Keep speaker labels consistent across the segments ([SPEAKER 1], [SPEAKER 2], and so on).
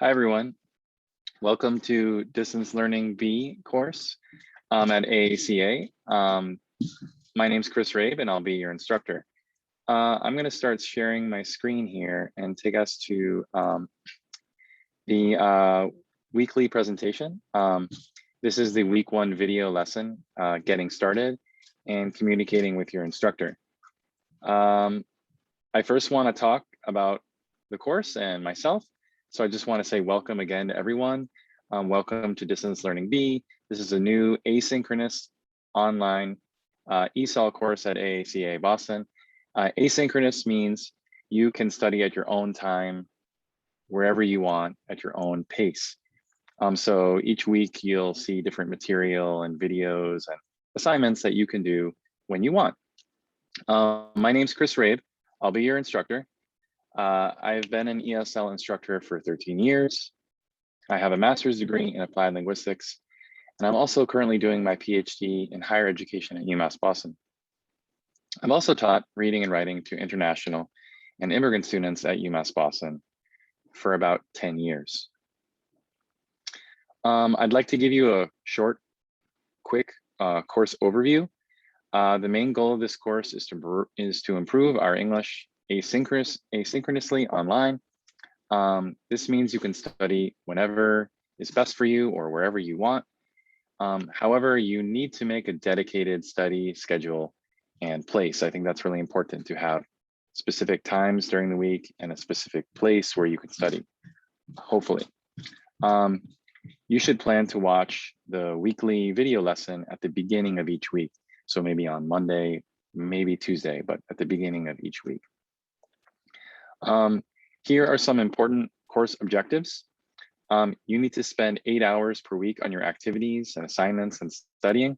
[SPEAKER 1] Hi, everyone. Welcome to Distance Learning B course at AACA. My name's Chris Rabe, and I'll be your instructor. I'm going to start sharing my screen here and take us to the weekly presentation. This is the week 1 video lesson, getting started and communicating with your instructor. I first want to talk about the course and myself. So I just want to say welcome again to everyone. Welcome to Distance Learning B. This is a new asynchronous online ESOL course at AACA Boston. Asynchronous means you can study at your own time, wherever you want, at your own pace. So each week you'll see different material and videos and assignments that you can do when you want. My name's Chris Rabe. I'll be your instructor. I've been an ESL instructor for 13 years. I have a master's degree in applied linguistics, and I'm also currently doing my PhD in higher education at UMass Boston. I've also taught reading and writing to international and immigrant students at UMass Boston for about 10 years. I'd like to give you a short, quick course overview. The main goal of this course is to improve our English asynchronously online. This means you can study whenever is best for you or wherever you want. However, you need to make a dedicated study schedule and place. I think that's really important to have specific times during the week and a specific place where you can study, hopefully. You should plan to watch the weekly video lesson at the beginning of each week. So maybe on Monday, maybe Tuesday, but at the beginning of each week. Here are some important course objectives. You need to spend 8 hours per week on your activities and assignments and studying.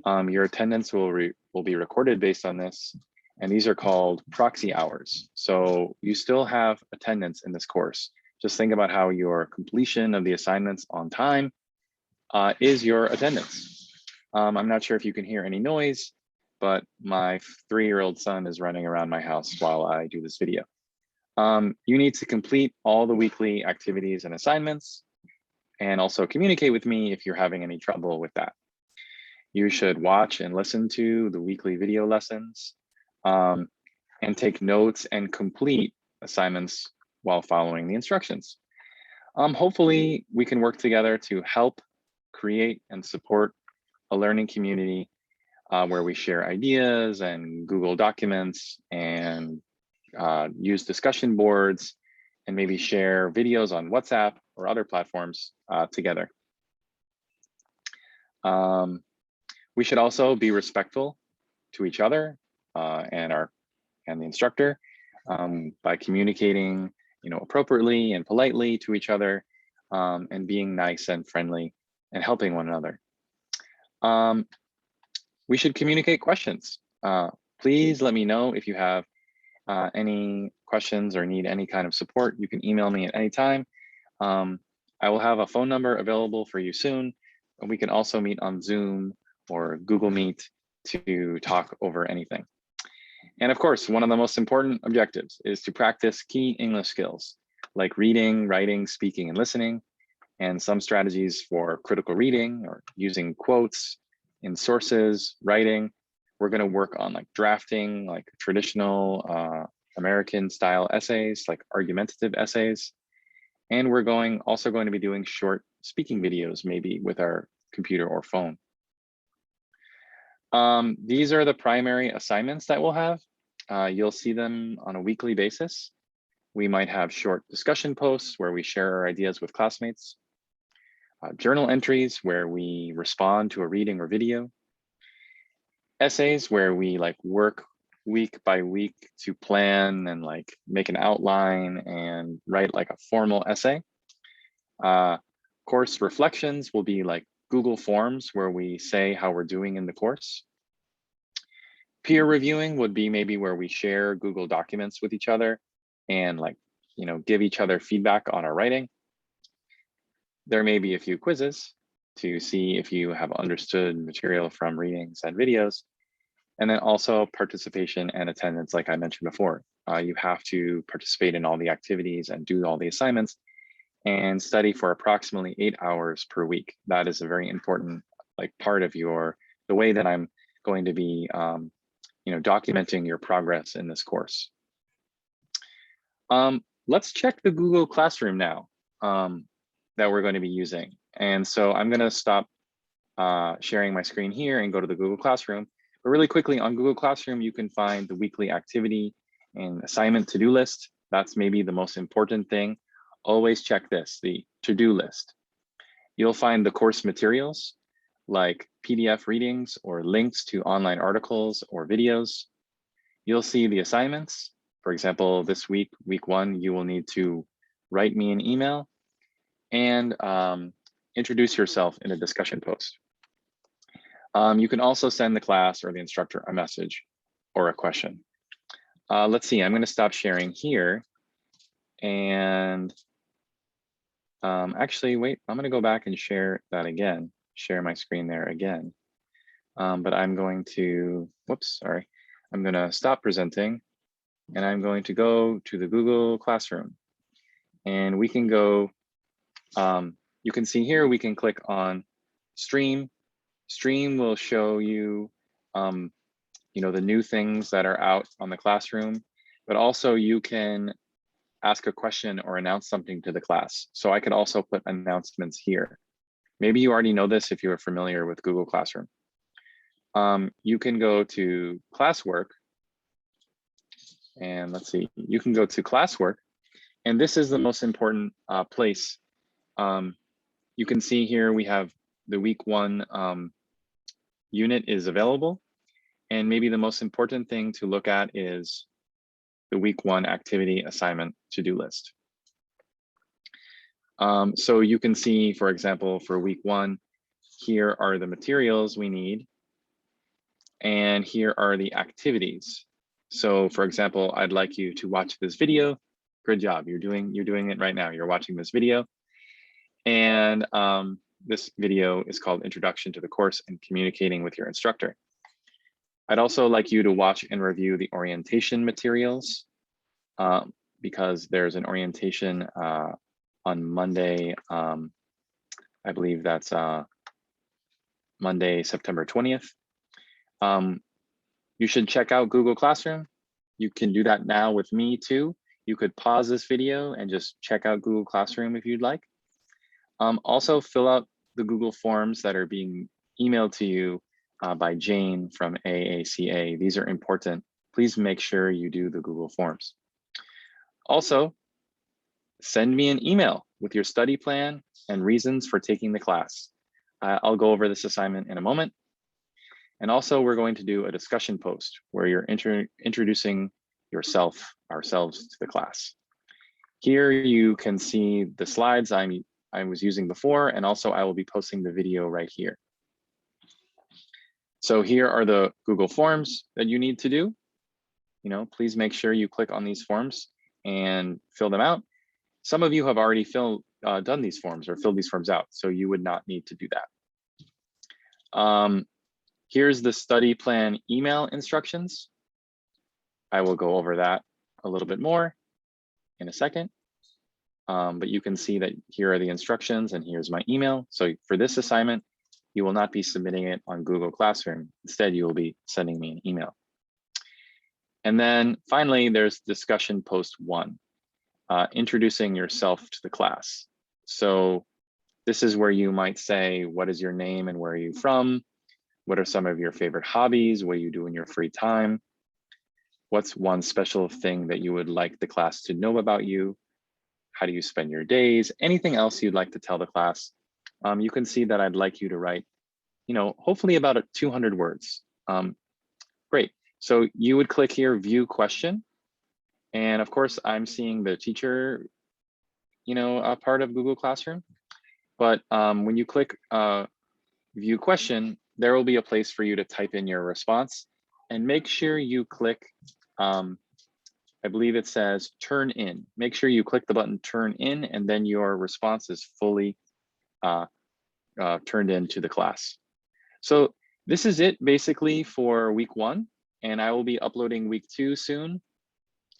[SPEAKER 1] Your attendance will be recorded based on this, and these are called proxy hours. So you still have attendance in this course. Just think about how your completion of the assignments on time is your attendance. I'm not sure if you can hear any noise, but my 3-year-old son is running around my house while I do this video. You need to complete all the weekly activities and assignments, and also communicate with me if you're having any trouble with that. You should watch and listen to the weekly video lessons, and take notes and complete assignments while following the instructions. Hopefully, we can work together to help create and support a learning community where we share ideas and Google Documents and use discussion boards and maybe share videos on WhatsApp or other platforms together. We should also be respectful to each other and the instructor by communicating, appropriately and politely to each other, and being nice and friendly and helping one another. We should communicate questions. Please let me know if you have any questions or need any kind of support. You can email me at any time. I will have a phone number available for you soon. And we can also meet on Zoom or Google Meet to talk over anything. And of course, one of the most important objectives is to practice key English skills like reading, writing, speaking, and listening, and some strategies for critical reading or using quotes in sources, writing. We're going to work on like drafting, like traditional American style essays, like argumentative essays. And we're also going to be doing short speaking videos, maybe with our computer or phone. These are the primary assignments that we'll have. You'll see them on a weekly basis. We might have short discussion posts where we share our ideas with classmates. Journal entries where we respond to a reading or video. Essays where we work week by week to plan and make an outline and write a formal essay. Course reflections will be Google Forms where we say how we're doing in the course. Peer reviewing would be maybe where we share Google Documents with each other and give each other feedback on our writing. There may be a few quizzes to see if you have understood material from readings and videos. And then also participation and attendance, like I mentioned before. You have to participate in all the activities and do all the assignments and study for approximately 8 hours per week. That is a very important part of the way that I'm going to be documenting your progress in this course. Let's check the Google Classroom now that we're going to be using. And so I'm going to stop sharing my screen here and go to the Google Classroom. But really quickly, on Google Classroom, you can find the weekly activity and assignment to-do list. That's maybe the most important thing. Always check this, the to-do list. You'll find the course materials like PDF readings or links to online articles or videos. You'll see the assignments. For example, this week, week 1, you will need to write me an email and introduce yourself in a discussion post. You can also send the class or the instructor a message or a question. Let's see, I'm going to stop sharing here. And actually, wait, I'm going to go back and share that again, share my screen there again. But I'm going to, whoops, sorry. I'm going to stop presenting and I'm going to go to the Google Classroom. And we can go, you can see here, we can click on Stream. Stream will show you, the new things that are out on the classroom, but also you can ask a question or announce something to the class. So I could also put announcements here. Maybe you already know this if you're familiar with Google Classroom. You can go to classwork, and let's see, you can go to classwork, and this is the most important place. You can see here we have the week 1 unit is available, and maybe the most important thing to look at is the week 1 activity assignment to-do list. So you can see, for example, for week 1, here are the materials we need, and here are the activities. So for example, I'd like you to watch this video. Good job, you're doing it right now. You're watching this video. And this video is called Introduction to the Course and Communicating with Your Instructor. I'd also like you to watch and review the orientation materials because there's an orientation on Monday. I believe that's Monday, September 20th. You should check out Google Classroom. You can do that now with me too. You could pause this video and just check out Google Classroom if you'd like. Also fill out the Google Forms that are being emailed to you by Jane from AACA. These are important. Please make sure you do the Google Forms. Also, send me an email with your study plan and reasons for taking the class. I'll go over this assignment in a moment. And also, we're going to do a discussion post where you're introducing ourselves to the class. Here you can see the slides I was using before, and also I will be posting the video right here. So here are the Google Forms that you need to do. Please make sure you click on these forms and fill them out. Some of you have already done these forms or filled these forms out, so you would not need to do that. Here's the study plan email instructions. I will go over that a little bit more in a second. But you can see that here are the instructions and here's my email. So for this assignment, you will not be submitting it on Google Classroom. Instead, you will be sending me an email. And then finally, there's discussion post 1, introducing yourself to the class. So this is where you might say, what is your name and where are you from? What are some of your favorite hobbies? What do you do in your free time? What's one special thing that you would like the class to know about you? How do you spend your days? Anything else you'd like to tell the class? You can see that I'd like you to write, hopefully about 200 words. Great. So you would click here, view question. And of course, I'm seeing the teacher, a part of Google Classroom. But when you click view question, there will be a place for you to type in your response, and make sure you click, I believe it says turn in. Make sure you click the button turn in, and then your response is fully turned into the class. So this is it basically for week 1, and I will be uploading week 2 soon.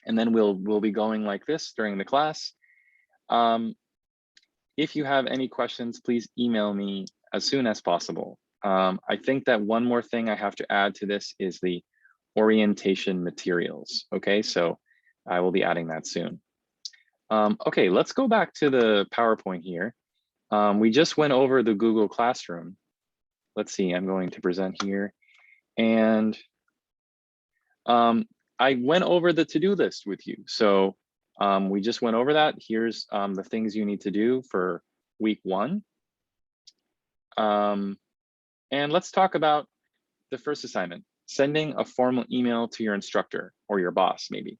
[SPEAKER 1] And then we'll be going like this during the class. if you have any questions, please email me as soon as possible. I think that one more thing I have to add to this is the orientation materials. Okay, so I will be adding that soon. Okay, let's go back to the PowerPoint here. We just went over the Google Classroom. Let's see, I'm going to present here. And I went over the to-do list with you. So we just went over that. Here's the things you need to do for week 1. And let's talk about the first assignment, sending a formal email to your instructor or your boss, maybe.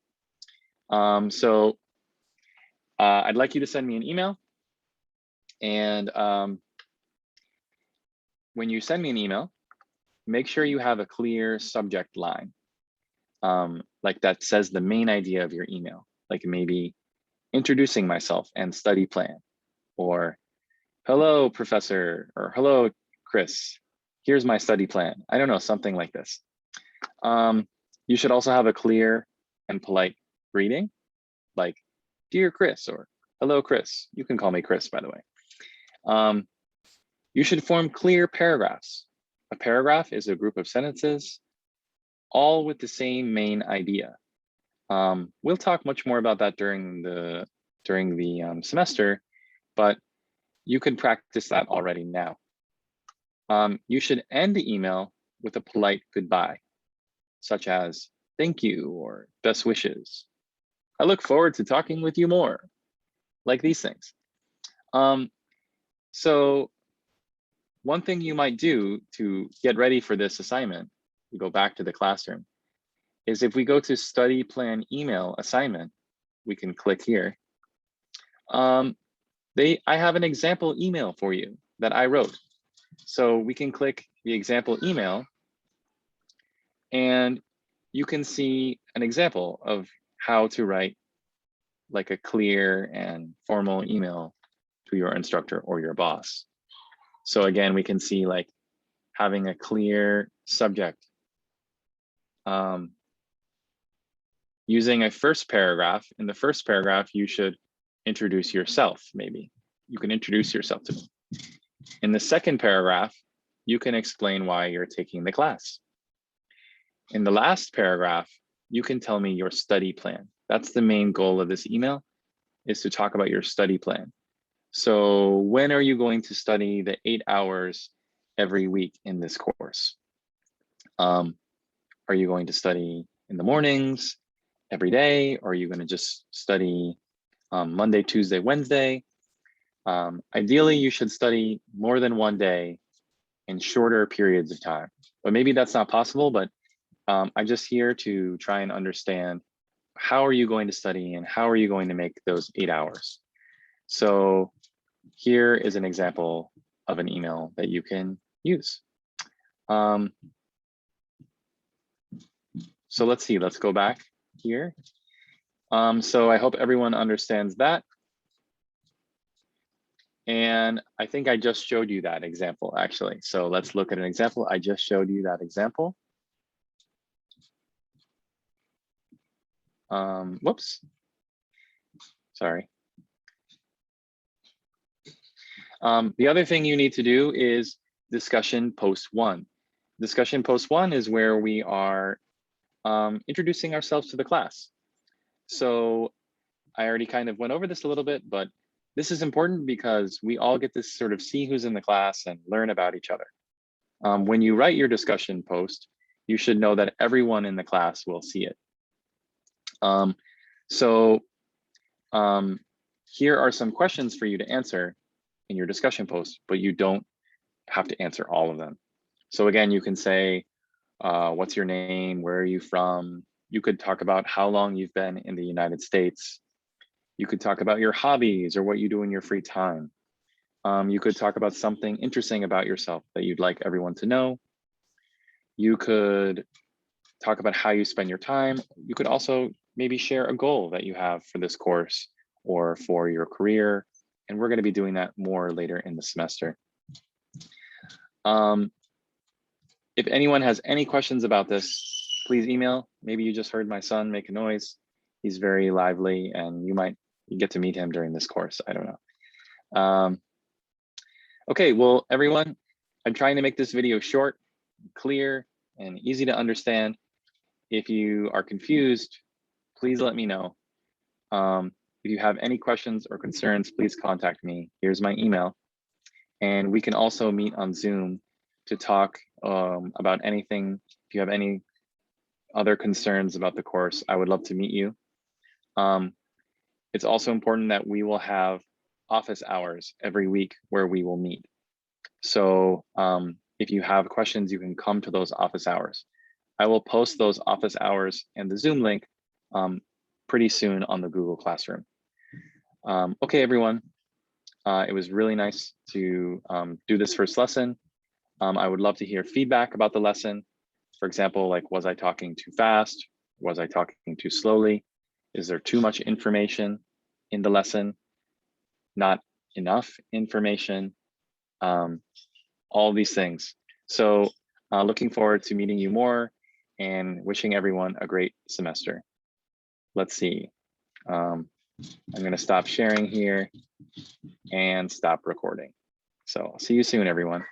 [SPEAKER 1] So I'd like you to send me an email. And when you send me an email, make sure you have a clear subject line, like that says the main idea of your email, like maybe introducing myself and study plan, or hello, professor, or hello, Chris, here's my study plan. I don't know, something like this. You should also have a clear and polite greeting, like dear Chris, or hello, Chris. You can call me Chris, by the way. You should form clear paragraphs. A paragraph is a group of sentences, all with the same main idea. We'll talk much more about that during the semester, but you can practice that already now. You should end the email with a polite goodbye, such as thank you or best wishes. I look forward to talking with you more, like these things. So one thing you might do to get ready for this assignment, we go back to the classroom, is if we go to study plan email assignment, we can click here. I have an example email for you that I wrote. So we can click the example email and you can see an example of how to write like a clear and formal email to your instructor or your boss. So again, we can see like having a clear subject, using a first paragraph. In the first paragraph, you should introduce yourself, maybe. You can introduce yourself to me. In the second paragraph, you can explain why you're taking the class. In the last paragraph, you can tell me your study plan. That's the main goal of this email, is to talk about your study plan. So when are you going to study the 8 hours every week in this course? Are you going to study in the mornings, every day? Or are you going to just study Monday, Tuesday, Wednesday? Ideally, you should study more than one day in shorter periods of time. But maybe that's not possible, but I'm just here to try and understand how are you going to study and how are you going to make those 8 hours? So here is an example of an email that you can use. So let's see, let's go back here. So I hope everyone understands that. And I think I just showed you that example actually. So let's look at an example. I just showed you that example. Whoops, sorry. The other thing you need to do is discussion post 1. Discussion post 1 is where we are introducing ourselves to the class. So I already kind of went over this a little bit, but this is important because we all get to sort of see who's in the class and learn about each other. When you write your discussion post, you should know that everyone in the class will see it. Here are some questions for you to answer in your discussion post, but you don't have to answer all of them. So again, you can say, what's your name? Where are you from? You could talk about how long you've been in the United States. You could talk about your hobbies or what you do in your free time. You could talk about something interesting about yourself that you'd like everyone to know. You could talk about how you spend your time. You could also maybe share a goal that you have for this course or for your career. And we're going to be doing that more later in the semester. If anyone has any questions about this, please email. Maybe you just heard my son make a noise. He's very lively and you might get to meet him during this course. I don't know. Okay, well, everyone, I'm trying to make this video short, clear, and easy to understand. If you are confused, please let me know. If you have any questions or concerns, please contact me. Here's my email. And we can also meet on Zoom to talk about anything. If you have any other concerns about the course, I would love to meet you. It's also important that we will have office hours every week where we will meet. So if you have questions, you can come to those office hours. I will post those office hours and the Zoom link pretty soon on the Google Classroom. Okay, everyone. It was really nice to do this first lesson. I would love to hear feedback about the lesson. For example, like, was I talking too fast? Was I talking too slowly? Is there too much information in the lesson? Not enough information? All these things. So looking forward to meeting you more and wishing everyone a great semester. Let's see. I'm going to stop sharing here and stop recording. So see you soon, everyone.